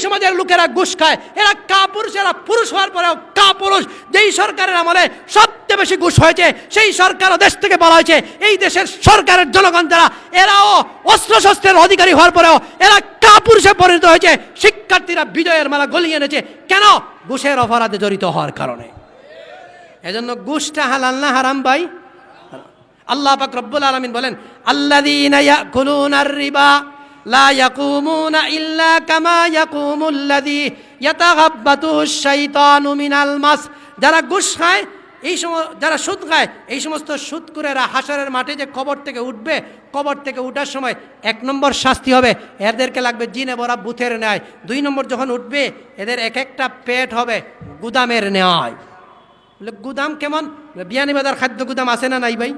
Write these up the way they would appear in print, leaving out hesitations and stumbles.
সমাজের লোকেরা ঘুষ খায়, এরা কাপুরুষ, এরা পুরুষ হওয়ার পরেও কাপুরুষ। যেই সরকারের আমলে সবচেয়ে বেশি ঘুষ হয়েছে সেই সরকারও দেশ থেকে বলা হয়েছে এই দেশের সরকারের জনগণ যারা, এরাও অস্ত্রশস্ত্রের অধিকারী হওয়ার পরেও এরা কাপুরুষে পরিণত হয়েছে। শিক্ষার্থীরা বিজয়ের মালা গলিয়ে এনেছে কেন? ঘুষের অপরাধে জড়িত হওয়ার কারণে। এজন্য ঘুষটা হালাল না হারাম ভাই? আল্লাহ পাক রব্বুল আলামিন বলেন, আল্লাযীনা ইয়াকুলুনার রিবা লা ইয়াকুমুনা ইল্লা কামা ইয়াকুমুল্লাযী ইয়াতাগাব্বাতুহুশ শাইতানু মিনাল মাস। যারা ঘুষ খায়, যারা সুদ খায়, এই সমস্ত সুদখোরেরা হাসরের মাঠে যে কবর থেকে উঠবে, কবর থেকে উঠার সময় 1 নম্বর শাস্তি হবে, এদেরকে লাগবে জিনে ভরা বুথের ন্যায়। 2 নম্বর যখন উঠবে এদের এক একটা পেট হবে গুদামের ন্যায়। বলে গুদাম কেমন? বিয়ানীবাজার খাদ্য গুদাম আছে না নাই ভাই?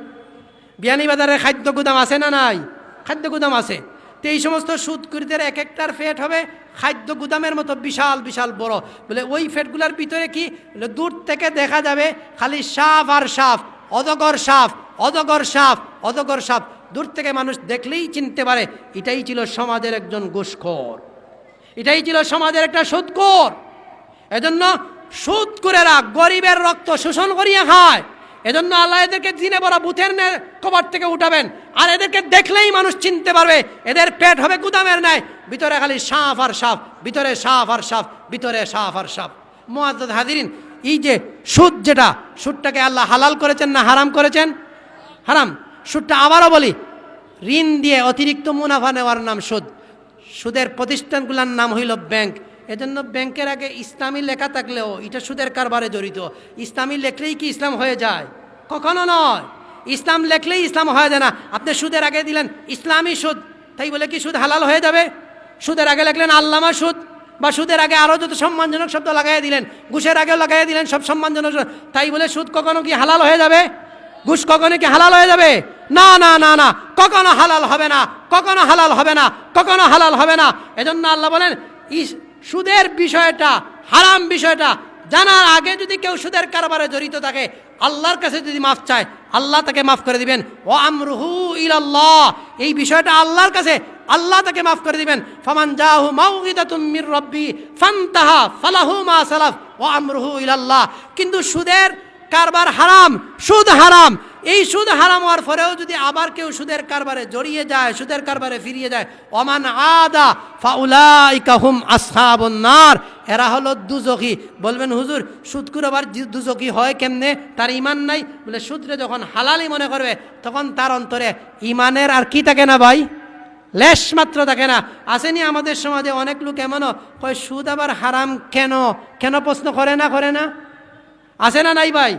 বিয়ানীবাজারের খাদ্য গুদাম আছে না নাই? খাদ্য গুদাম আছে। তো এই সমস্ত সুদখোরদের এক একটার পেট হবে খাদ্য গুদামের মতো বিশাল বিশাল বড়। বলে ওই পেটগুলোর ভিতরে কি? বলে দূর থেকে দেখা যাবে খালি সাপ আর সাপ, অজগর সাপ, অজগর সাপ, অজগর সাপ। দূর থেকে মানুষ দেখলেই চিনতে পারে এটাই ছিল সমাজের একজন ঘুষখোর, এটাই ছিল সমাজের একটা সুদখোর। এজন্য সুদখোরেরা গরিবের রক্ত শোষণ করিয়া খায়। এজন্য আল্লাহ এদেরকে জিনে ভরা বুথের কবর থেকে উঠাবেন, আর এদেরকে দেখলেই মানুষ চিনতে পারবে এদের পেট হবে গুদামের ন্যায়, ভিতরে খালি সাপ আর সাপ, ভিতরে সাপ আর সাপ, ভিতরে সাপ আর সাপ। মুআজ্জাজ হাজিরিন, এই যে সুদ, যেটা সুদটাকে আল্লাহ হালাল করেছেন না হারাম করেছেন? হারাম। সুদটা আবারও বলি, ঋণ দিয়ে অতিরিক্ত মুনাফা নেওয়ার নাম সুদ। সুদের প্রতিষ্ঠানগুলোর নাম হইল ব্যাংক। এজন্য ব্যাংকের আগে ইসলামী লেখা থাকলেও এটা সুদের কারবারে জড়িত। ইসলামী লেখলেই কি ইসলাম হয়ে যায়? কখনো নয়। ইসলাম লেখলেই ইসলাম হয়ে যায় না। আপনি সুদের আগে দিলেন ইসলামী সুদ, তাই বলে কি সুদ হালাল হয়ে যাবে? সুদের আগে লিখলেন আল্লামা সুদ, বা সুদের আগে আরও যত সম্মানজনক শব্দ লাগাই দিলেন, ঘুষের আগেও লাগাই দিলেন সব সম্মানজনক, তাই বলে সুদ কখনো কি হালাল হয়ে যাবে? ঘুষ কখনো কি হালাল হয়ে যাবে? না না না না, কখনো হালাল হবে না, কখনো হালাল হবে না, কখনো হালাল হবে না। এজন্য আল্লাহ বলেন, সুদের বিষয়টা, হারাম বিষয়টা জানার আগে যদি কেউ সুদের কারবারে জড়িত থাকে, আল্লাহর কাছে যদি মাফ চায়, আল্লাহ তাকে মাফ করে দিবেন। ও আমরুহু ইলাল্লাহ, এই বিষয়টা আল্লাহর কাছে, আল্লাহ তাকে মাফ করে দিবেন। ফামান জাহু মাউইদাতুম মির রাব্বি ফান্তাহা ফালাহু মা সালাফ ও আমরুহু ইলাল্লাহ। কিন্তু সুদের কারবার হারাম, সুদ হারাম। এই সুদ হারাম হওয়ার পরেও যদি আবার কেউ সুদের কারবারে জড়িয়ে যায়, সুদের কারবারে ফিরিয়ে যায়, ওমান আদা ফাউলাইকা হুম আসহাবুন নার, এরা হলো দুজখী। বলবেন হুজুর সুদখোর আবার দুজখী হয় কেমনে? তার ইমান নাই? বলে সুদরে যখন হালালই মনে করবে তখন তার অন্তরে ইমানের আর কি থাকে না ভাই? লেশ মাত্র থাকে না। আসেনি আমাদের সমাজে অনেক লোক এমনও কয় সুদ আবার হারাম কেন? কেন প্রশ্ন করে না? করে না? আছে না নাই ভাই?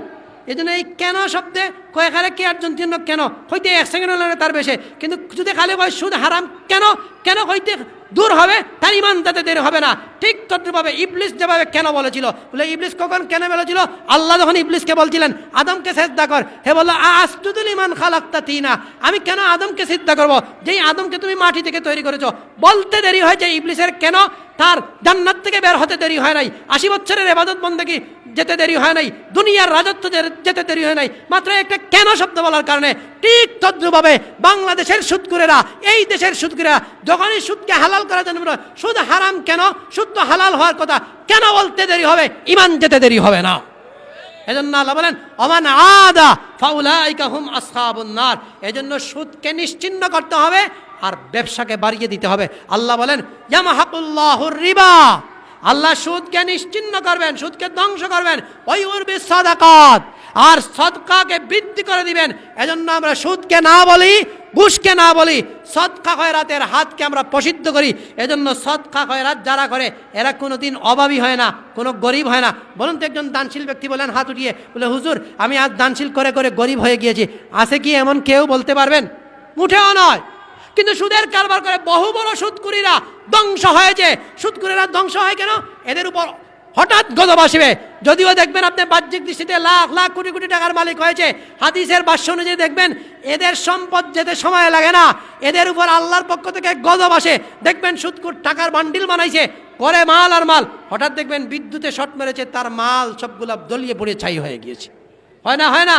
এই জন্য এই কেন শব্দে কয় খালে কে একজন জন্য কেন হইতে 1 সেকেন্ড লাগে তার বেশি, কিন্তু যদি খালি কয় সুদ হারাম কেন, কেন হইতে দূর হবে, তার ইমান তাতে দেরি হবে না। ঠিক তদ্রুপভাবে ইবলিস যেভাবে কেন বলেছিল, বলে ইবলিস কখন কেন বলেছিল? আল্লাহ যখন ইবলিসকে বলছিলেন আদমকে সিজদা কর, হে বললো আসজুদু লিমান খালাকতা তিনা, আমি কেন আদমকে সিজদা করব, যেই আদমকে তুমি মাটি থেকে তৈরি করেছো। বলতে দেরি হয়েছে ইবলিসের, কেন? তার জান্নাত থেকে বের হতে দেরি হয় নাই, 80 বছরের ইবাদত বন্দেগী যেতে দেরি হয় নাই, দুনিয়ার রাজত্ব যেতে দেরি হয় নাই, মাত্র একটা কেন শব্দ বলার কারণে। ঠিক তদ্রুপভাবে বাংলাদেশের সুদখোরেরা, এই দেশের সুদখোরেরা যখনই সুদকে হালাল করার জন্য সুদ হারাম কেন, সুদ তো হালাল হওয়ার কথা, কেন বলতে দেরি হবে? ইমান যেতে দেরি হবে না। এজন্য আল্লাহ বলেন ওমান আদা ফাউলাইকা হুম আসহাবুন নার। এজন্য সুদকে নিশ্চিহ্ন করতে হবে আর ব্যবসাকে বাড়িয়ে দিতে হবে। আল্লাহ বলেন ইয়ামহাকুল্লাহুর রিবা, আল্লাহ সুদকে নিশ্চিহ্ন করবেন, সুদকে ধ্বংস করবেন। ওই উরবি সাদাকাত, আর সদকাকে বৃদ্ধি করে দিবেন। এজন্য আমরা সুদকে না বলি, ঘুষকে না বলি, সদকা খয়রাতের হাতকে আমরা প্রসিদ্ধ করি। এজন্য সদকা খয়রাত যারা করে এরা কোনোদিন অভাবী হয় না, কোনো গরিব হয় না। বলুন তো একজন দানশীল ব্যক্তি বলেন হাত উঠিয়ে, বলে হুজুর আমি আজ দানশীল করে করে গরিব হয়ে গিয়েছি, আছে কি এমন কেউ বলতে পারবেন? মুঠেও নয়। কিন্তু সুদের কারবার করে বহু বড় সুদখোরীরা ধ্বংস হয়েছে। সুদখোরেরা ধ্বংস হয় কেন? এদের উপর হঠাৎ গজব আসবে। যদিও দেখবেন আপনি বাহ্যিক দৃষ্টিতে লাখ লাখ কোটি কোটি টাকার মালিক হয়েছে, হাদিসের ভাষ্য অনুযায়ী দেখবেন এদের সম্পদ যেতে সময় লাগে না, এদের উপর আল্লাহর পক্ষ থেকে গজব আসে। দেখবেন সুদখোর টাকার বান্ডিল বানাইছে, করে মাল আর মাল, হঠাৎ দেখবেন বিদ্যুতে শর্ট মেরেছে, তার মাল সবগুলা দলিয়ে পড়ে ছাই হয়ে গিয়েছে। হয় না? হয় না?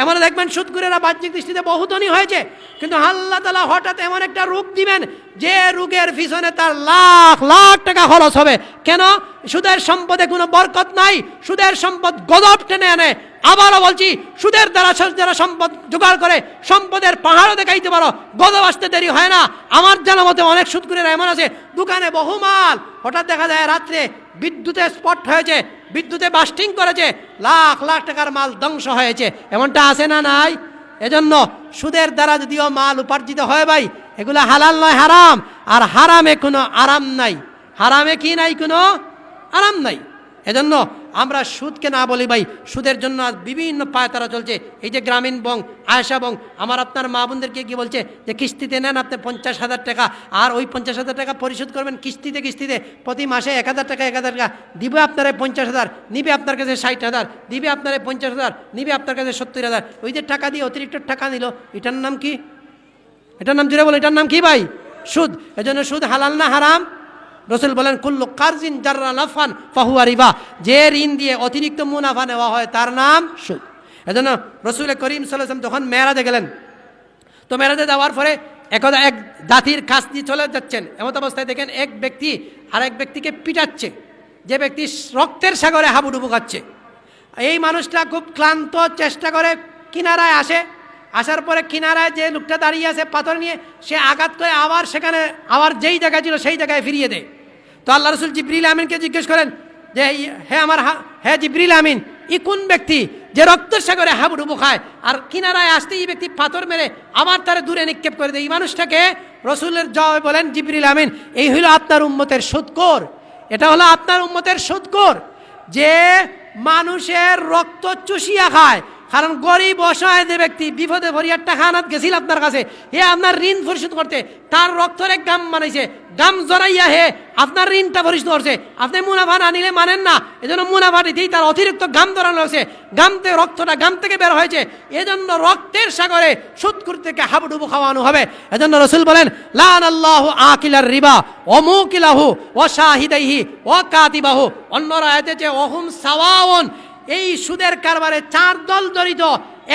এমন দেখবেন সুদখোরেরা বাহ্যিক দৃষ্টিতে বহু ধনী হয়েছে, কিন্তু আল্লাহ তাআলা হঠাৎ এমন একটা রোগ দিবেন যে রোগের পিছনে তার লাখ লাখ টাকা খরচ হবে। কেন? সুদের সম্পদে কোনো বরকত নাই, সুদের সম্পদ গজব টেনে আনে। আবারও বলছি, সুদের দ্বারা যারা সম্পদ জোগাড় করে সম্পদের পাহাড়ও দেখাইতে পারো, গজব আসতে দেরি হয় না। আমার জানা মতে অনেক সুদখোরেরা এমন আছে, দোকানে বহু মাল, হঠাৎ দেখা যায় রাত্রে বিদ্যুতে স্পট হয়েছে, বিদ্যুতে বাস্টিং করেছে, লাখ লাখ টাকার মাল ধ্বংস হয়েছে। এমনটা আছে না নাই? এজন্য সুদের দ্বারা যদিও মাল উপার্জিত হয় ভাই, এগুলো হালাল নয়, হারাম। আর হারামে কোনো আরাম নাই, হারামে কি নাই? কোনো আরাম নাই। এজন্য আমরা সুদকে না বলি ভাই, সুদের জন্য আজ বিভিন্ন পায়তারা চলছে। এই যে গ্রামীণ ব্যাংক, আয়েশা ব্যাংক, আমার আপনার মা বোনদেরকে কি বলছে যে কিস্তিতে নেন আপনি 50,000 টাকা, আর ওই 50,000 টাকা পরিশোধ করবেন কিস্তিতে কিস্তিতে, প্রতি মাসে 1,000 টাকা 1,000 টাকা দিবে আপনার 50,000, নিবে আপনার কাছে 60,000, দিবে আপনার 50,000, নিবে আপনার কাছে 70,000। ওই যে টাকা দিয়ে অতিরিক্ত টাকা নিল, এটার নাম কি? এটার নাম জুড়ে বলো, এটার নাম কি ভাই? সুদ। এজন্য সুদ হালাল না হারাম? রসুল বলেন কুল্লু কারজিন জাররা নাফান ফাহুয়া রিবা, যে ঋণ দিয়ে অতিরিক্ত মুনাফা নেওয়া হয় তার নাম সুদ। এজন্য রসুল করিম সাল্লাল্লাহু আলাইহি ওয়াসাল্লাম তখন মেরাজে গেলেন, তো মেরাজে যাওয়ার পরে একদা এক জাতির কাছ দিয়ে চলে যাচ্ছেন, এমত অবস্থায় দেখেন এক ব্যক্তি আরেক ব্যক্তিকে পিটাচ্ছে, যে ব্যক্তি রক্তের সাগরে হাবুডুবু খাচ্ছে। এই মানুষটা খুব ক্লান্ত, চেষ্টা করে কিনারায় আসে, আসার পরে কিনারায় যে লোকটা দাঁড়িয়ে আছে পাথর নিয়ে, সে আঘাত করে আবার সেখানে আবার যেই জায়গায় ছিল সেই জায়গায় ফিরিয়ে দেয়। তো আল্লাহ রসুল জিবরিল আমিনকে জিজ্ঞেস করেন যে হে জিবরিল আমিন, ই কোন ব্যক্তি যে রক্তের সাগরে হাবুডুবু খায়, আর কিনারায় আসতে এই ব্যক্তি পাথর মেরে আবার তারা দূরে নিক্ষেপ করে দেয়, এই মানুষটাকে? রসুলের জবাবে বলেন জিবরিল আমিন, এই হইল আপনার উম্মতের সুদখোর। এটা হলো আপনার উম্মতের সুদখোর, যে মানুষের রক্ত চুষিয়া খায়। কারণ গরিব অসহায় যে ব্যক্তি বিপদে ভরিয়ার টাকা আনাত গেছিল আপনার কাছে, হে আপনার ঋণ পরিশোধ করতে, তার রক্তরে গাম বানাইছে, গাম জড়াইয়া হে আপনার ঋণটা পরিশোধ করছে। আপনি মুনাফা না নিলে মানেন না, এজন্য মুনাফা দিতেই তার অতিরিক্ত গাম ধরানো হয়েছে, গামতে রক্তটা গাম থেকে বের হয়েছে, এজন্য রক্তের সাগরে সুদখোর থেকে হাবুডুবু খাওয়ানো হবে। এজন্য রসুল বলেন লানাল্লাহু আকিলার রিবা ওয়া মুকিলাহু ওয়া শাহিদাইহি ওয়া কাতিবাহু। অন্য আয়াতে যে ওহুম সাওয়াউন, এই সুদের কারবারে 4 দল জড়িত।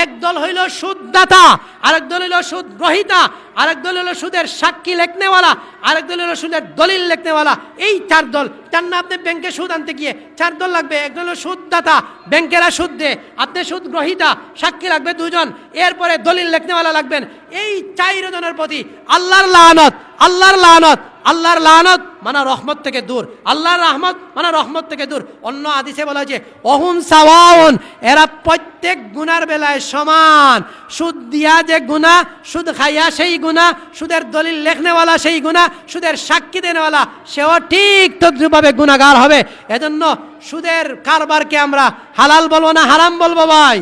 এক দল হইল সুদদাতা, আরেক দল হইল সুদ গ্রহীতা, আরেক দল হইল সুদের সাক্ষী লেখনেওয়ালা, আরেক দল হইল সুদের দলিল লেখনেওয়ালা। এই 4 দল। তার না আপনি ব্যাংকে সুদ আনতে গিয়ে 4 দল লাগবে। এক দল হলো সুদদাতা, ব্যাংকেরা সুদ দেয়, আপনি সুদ গ্রহীতা, সাক্ষী লাগবে 2 জন, এরপরে দলিল লেখনেওয়ালা লাগবেন। এই 4 জনের প্রতি আল্লাহর লানত, আল্লাহর লানত, আল্লাহর লানত মানে রহমত থেকে দূর, আল্লাহর রহমত মানে রহমত থেকে দূর। অন্য হাদিসে বলা হয়েছে ওহুম সাওয়াউন, এরা প্রত্যেক গুনার বেলায় সমান। সুদ দিয়া যে গুনাহ, সুদ খাইয়া সেই গুনাহ, সুদের দলিল লেখনেওয়ালা সেই গুনাহ, সুদের সাক্ষী দেনেওয়ালা সেও ঠিক তদ্রুপভাবে গুনাহগার হবে। এজন্য সুদের কারবারকে আমরা হালাল বলবো না হারাম বলবো ভাই।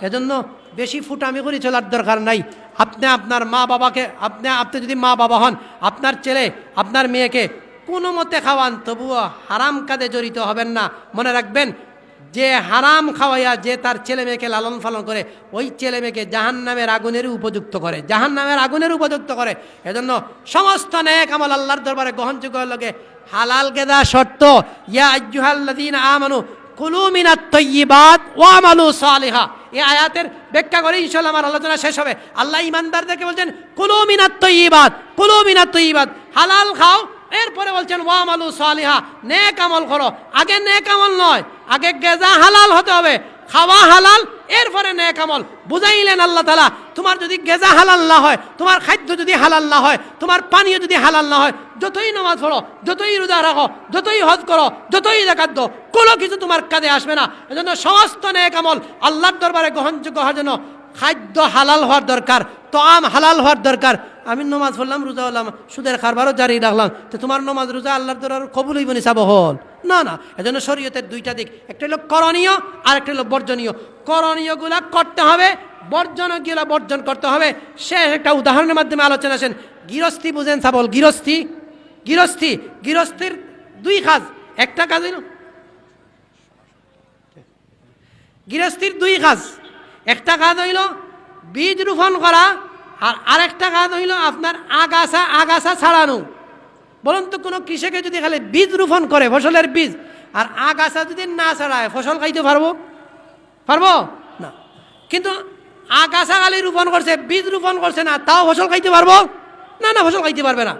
এজন্য বেশি ফুটামি করে চলার দরকার নাই। আপনি আপনার মা বাবাকে, আপনি যদি মা বাবা হন, আপনার ছেলে আপনার মেয়েকে কোনো মতে খাওয়ান, তবুও হারাম কাজে জড়িত হবেন না। মনে রাখবেন, যে হারাম খাওয়াইয়া যে তার ছেলে মেয়েকে লালন পালন করে, ওই ছেলে মেয়েকে জাহান্নামের আগুনেরই উপযুক্ত করে, জাহান্নামের আগুনের উপযুক্ত করে। এজন্য সমস্ত নেক আমল আল্লাহর দরবারে গ্রহণযোগ্য লাগে হালাল গেদা শর্ত। ইয়া আইয়ুহাল্লাযীনা আমানু কুলু মিনাত তাইয়্যিবাত ওয়া আমালু সালিহা। এই আয়াতের ব্যাখ্যা করে ইনশাআল্লাহ আমার আলোচনা শেষ হবে। আল্লাহ ঈমানদারদেরকে বলছেন কুলু মিনাত তাইয়্যিবাত, কুলু মিনাত তাইয়্যিবাত, হালাল খাও। এরপরে বলছেন ওয়া আমালু সালিহা, নেক আমল করো। আগে নেক আমল নয়, আগে গেজা হালাল হতে হবে, খাওয়া হালাল, এরপরে নেক আমল। বুঝাইলেন আল্লাহ তাআলা, তোমার যদি গেজা হালাল না হয়, তোমার খাদ্য যদি হালাল না হয়, তোমার পানীয় যদি হালাল না হয়, যতই নামাজ পড়ো, যতই রোজা রাখো, যতই হজ করো, যতই যাকাত দাও, কোনো কিছু তোমার কাজে আসবে না। এজন্য সমস্ত নেক আমল আল্লাহর দরবারে গ্রহণযোগ্য হওয়ার জন্য খাদ্য হালাল হওয়ার দরকার, তোয়াম হালাল হওয়ার দরকার। আমি নমাজ পড়লাম, রোজা হলাম, সুদের কারবারও জারি রাখলাম, তো তোমার নমাজ রোজা আল্লাহর দরবারে কবুল হইব নি? চাবো হল না, না। এজন্য শরীয়তের 2টা দিক, একটা হলো করণীয় আর একটা হলো বর্জনীয়। করণীয়গুলা করতে হবে, বর্জনীয়গুলা বর্জন করতে হবে। সে একটা উদাহরণের মাধ্যমে আলোচনা আসেন। গৃহস্থী বুঝেন সাবল, গৃহস্থী, গৃহস্থী, গৃহস্থীর 2 কাজ। একটা কাজ হইল গৃহস্থীর 2 কাজ। একটা কাজ হইল বীজ রোপণ করা, আর আরেকটা কাজ হইল আপনার আগাছা ছাড়ানো। বলুন তো, কোনো কৃষকে যদি খালি বীজ রোপণ করে, ফসলের বীজ, আর আগাছা যদি না ছাড়ায়, ফসল খাইতে পারবো? পারবো না। কিন্তু আগাছা খালি রোপণ করছে, বীজ রোপণ করছে না, তাও ফসল খাইতে পারবো না? না, ফসল খাইতে পারবে না।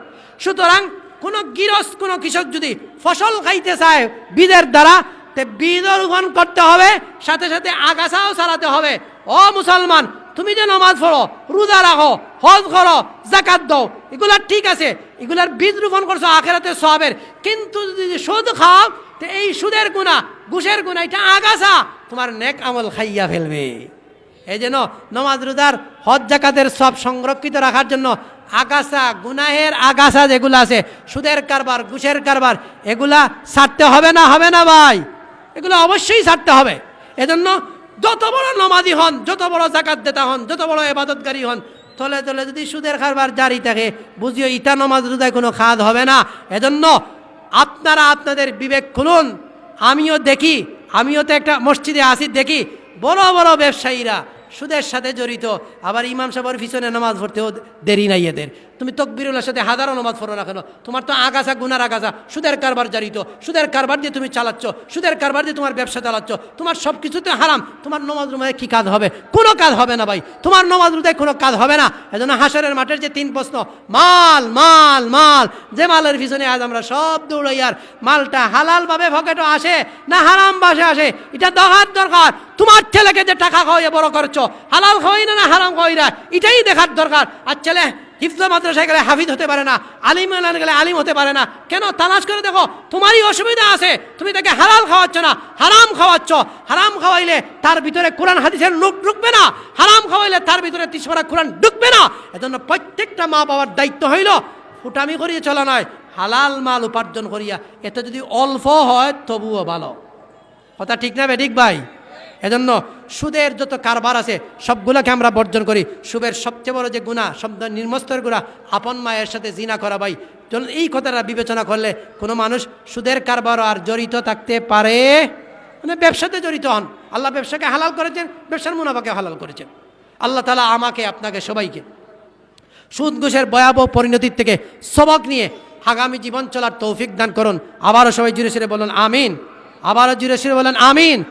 সুতরাং কোনো গৃহস্থ কোনো কৃষক যদি ফসল খাইতে চায় বীজের দ্বারা, তে বীজও রোপণ করতে হবে, সাথে সাথে আগাছাও চালাতে হবে। ও মুসলমান, তুমি যে নামাজ পড়ো, রোজা রাখো, হজ করো, যাকাত দাও, এগুলা ঠিক আছে, এগুলার বীজ রোপণ করছো আখিরাতে সওয়াবের। কিন্তু যদি সুদ খাও, তো এই সুদের গুনাহ, ঘুষের গুনাহ, এটা আগাছা তোমার নেক আমল খাইয়া ফেলবে। এই জন্য নামাজ, রোজার, হজ, যাকাতের সব সংরক্ষিত রাখার জন্য আগাছা, গুনাহের আগাছা যেগুলো আছে, সুদের কারবার, ঘুষের কারবার, এগুলা ছাড়তে হবে না? হবে না ভাই? এগুলো অবশ্যই ছাড়তে হবে। এজন্য যত বড় নামাজি হন, যত বড় যাকাত দেতা হন, যত বড় ইবাদতকারী হন, তলে তলে যদি সুদের কারবার জারি থাকে, বুঝিও ইটা নামাজ রোজায় কোনো খাদ হবে না। এজন্য আপনারা আপনাদের বিবেক খুলুন। আমিও দেখি, আমিও তো একটা মসজিদে আসি, দেখি বড় বড় ব্যবসায়ীরা সুদের সাথে জড়িত, আবার ইমাম সাহেবের পিছনে নামাজ পড়তেও দেরি নাই এদের। তুমি তকবিরুল্লাহর সাথে হাজারো নামাজ পড়ো না কেন, তোমার তো আগাছা, গুনার আগাছা, সুদের কারবার জড়িত, সুদের কারবার দিয়ে তুমি চালাচ্ছ, সুদের কারবার দিয়ে তোমার ব্যবসা চালাচ্ছ, তোমার সব কিছুতে হারাম। তোমার নামাজ রোজায় কি কাজ হবে? কোনো কাজ হবে না ভাই, তোমার নামাজ রোজায় কোনো কাজ হবে না। এজন্য হাসরের মাঠের যে 3 প্রশ্ন, মাল মাল মাল, যে মালের পিছনে আজ আমরা সব দৌড়াই, আর মালটা হালালভাবে পকেটে আসে না হারাম ভাবে আসে, এটা দেখার দরকার। তোমার ছেলেকে যে টাকা খাওয়াইয়া বড় করছো, হালাল খাওয়াই না হারাম খাওয়াই না, এটাই দেখার দরকার। আর ছেলে হিফজ মাদ্রাসায় গেলে হাফিজ হতে পারে না, আলিম গেলে আলিম হতে পারে না, কেন? তালাশ করে দেখো, তোমারই অসুবিধা আছে, তুমি তাকে হালাল খাওয়াচ্ছ না, হারাম খাওয়াচ্ছ। হারাম খাওয়াইলে তার ভিতরে কোরআন হাদিসের লোক ঢুকবে না, হারাম খাওয়াইলে তার ভিতরে 30 পারা কোরআন ঢুকবে না। এজন্য প্রত্যেকটা মা বাবার দায়িত্ব হইল, ফুটামি করিয়ে চলা নয়, হালাল মাল উপার্জন করিয়া, এতে যদি অল্প হয় তবুও ভালো। কথা ঠিক না বেঠিক ভাই? এজন্য সুদের যত কারবার আছে সবগুলোকে আমরা বর্জন করি। সুদের সবচেয়ে বড় যে গুনাহ, শব্দ নির্মস্তর গুনাহ, আপন মায়ের সাথে জিনা করা ভাই। চলুন এই কথাটা বিবেচনা করলে কোনো মানুষ সুদের কারবার আর জড়িত থাকতে পারে, মানে ব্যবসাতে জড়িত হন। আল্লাহ ব্যবসাকে হালাল করেছেন, ব্যবসার মুনাফাকে হালাল করেছেন। আল্লাহ তাআলা আমাকে, আপনাকে, সবাইকে সুদ ঘুষের ভয়াবহ পরিণতির থেকে সবক নিয়ে আগামী জীবন চলার তৌফিক দান করুন। আবারও সবাই জুড়ে সুরে বলুন আমিন। আবারও জুড়ে সুরে বলুন আমিন।